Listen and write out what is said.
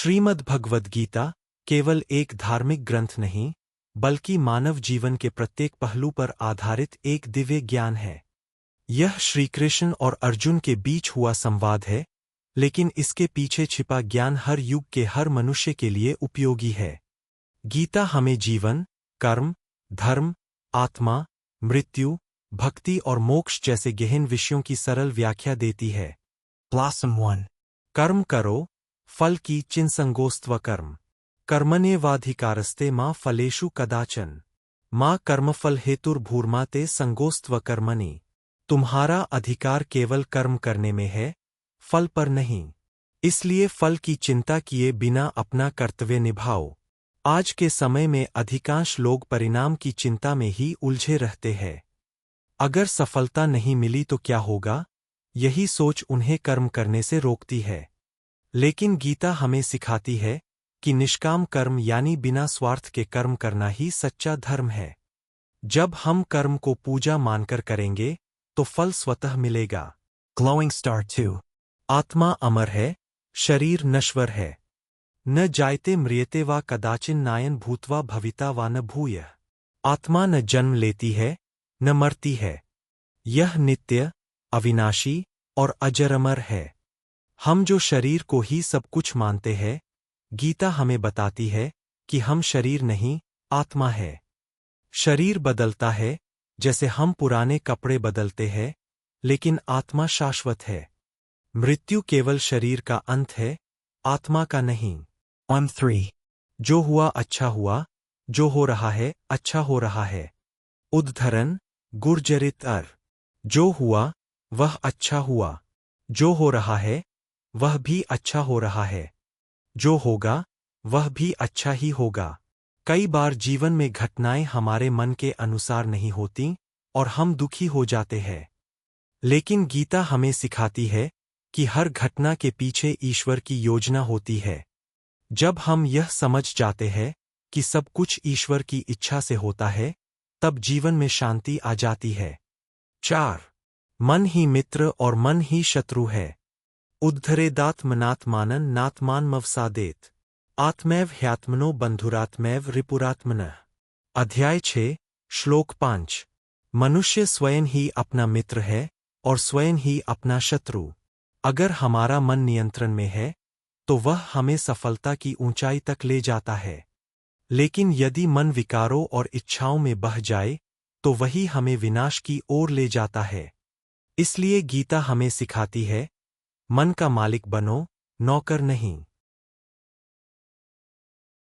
श्रीमद् भगवद गीता केवल एक धार्मिक ग्रंथ नहीं, बल्कि मानव जीवन के प्रत्येक पहलू पर आधारित एक दिव्य ज्ञान है। यह श्रीकृष्ण और अर्जुन के बीच हुआ संवाद है, लेकिन इसके पीछे छिपा ज्ञान हर युग के हर मनुष्य के लिए उपयोगी है। गीता हमें जीवन, कर्म, धर्म, आत्मा, मृत्यु, भक्ति और मोक्ष जैसे गहन विषयों की सरल व्याख्या देती है। Blossom 1. कर्म करो, फल की चिन्संगोस्त्व कर्म। कर्मण्येवाधिकारस्ते मा फलेषु कदाचन। माँ कर्मफल हेतुर्भूर्मा ते संगोस्त्व कर्मणि। तुम्हारा अधिकार केवल कर्म करने में है, फल पर नहीं। इसलिए फल की चिंता किए बिना अपना कर्तव्य निभाओ। आज के समय में अधिकांश लोग परिणाम की चिंता में ही उलझे रहते हैं। अगर सफलता नहीं मिली तो क्या होगा, यही सोच उन्हें कर्म करने से रोकती है। लेकिन गीता हमें सिखाती है कि निष्काम कर्म यानी बिना स्वार्थ के कर्म करना ही सच्चा धर्म है। जब हम कर्म को पूजा मानकर करेंगे, तो फल स्वतः मिलेगा। Glowing Star 2. आत्मा अमर है, शरीर नश्वर है। न जायते म्रियते वा कदाचिन नायन भूत्वा भविता वा न भूयः। आत्मा न जन्म लेती है, न मरती है। यह नित्य, अविनाशी और अजर-अमर है। हम जो शरीर को ही सब कुछ मानते हैं, गीता हमें बताती है कि हम शरीर नहीं, आत्मा है। शरीर बदलता है, जैसे हम पुराने कपड़े बदलते हैं, लेकिन आत्मा शाश्वत है। मृत्यु केवल शरीर का अंत है, आत्मा का नहीं। 1-3. जो हुआ अच्छा हुआ, जो हो रहा है अच्छा हो रहा है। उद्धरण गुर्जरित अर। जो हुआ, वह अच्छा हुआ। जो हो रहा है, वह भी अच्छा हो रहा है। जो होगा, वह भी अच्छा ही होगा। कई बार जीवन में घटनाएं हमारे मन के अनुसार नहीं होती और हम दुखी हो जाते हैं। लेकिन गीता हमें सिखाती है कि हर घटना के पीछे ईश्वर की योजना होती है। जब हम यह समझ जाते हैं कि सब कुछ ईश्वर की इच्छा से होता है, तब जीवन में शांति आ जाती है। 4. मन ही मित्र और मन ही शत्रु है। उद्धरेदात्मनात्मानं नात्मानमवसादेत। आत्मैव ह्यात्मनो बंधुरात्मैव रिपुरात्मनः। अध्याय 6, श्लोक 5। मनुष्य स्वयं ही अपना मित्र है और स्वयं ही अपना शत्रु। अगर हमारा मन नियंत्रण में है, तो वह हमें सफलता की ऊंचाई तक ले जाता है। लेकिन यदि मन विकारों और इच्छाओं में बह जाए, तो वही हमें विनाश की ओर ले जाता है। इसलिए गीता हमें सिखाती है, मन का मालिक बनो, नौकर नहीं।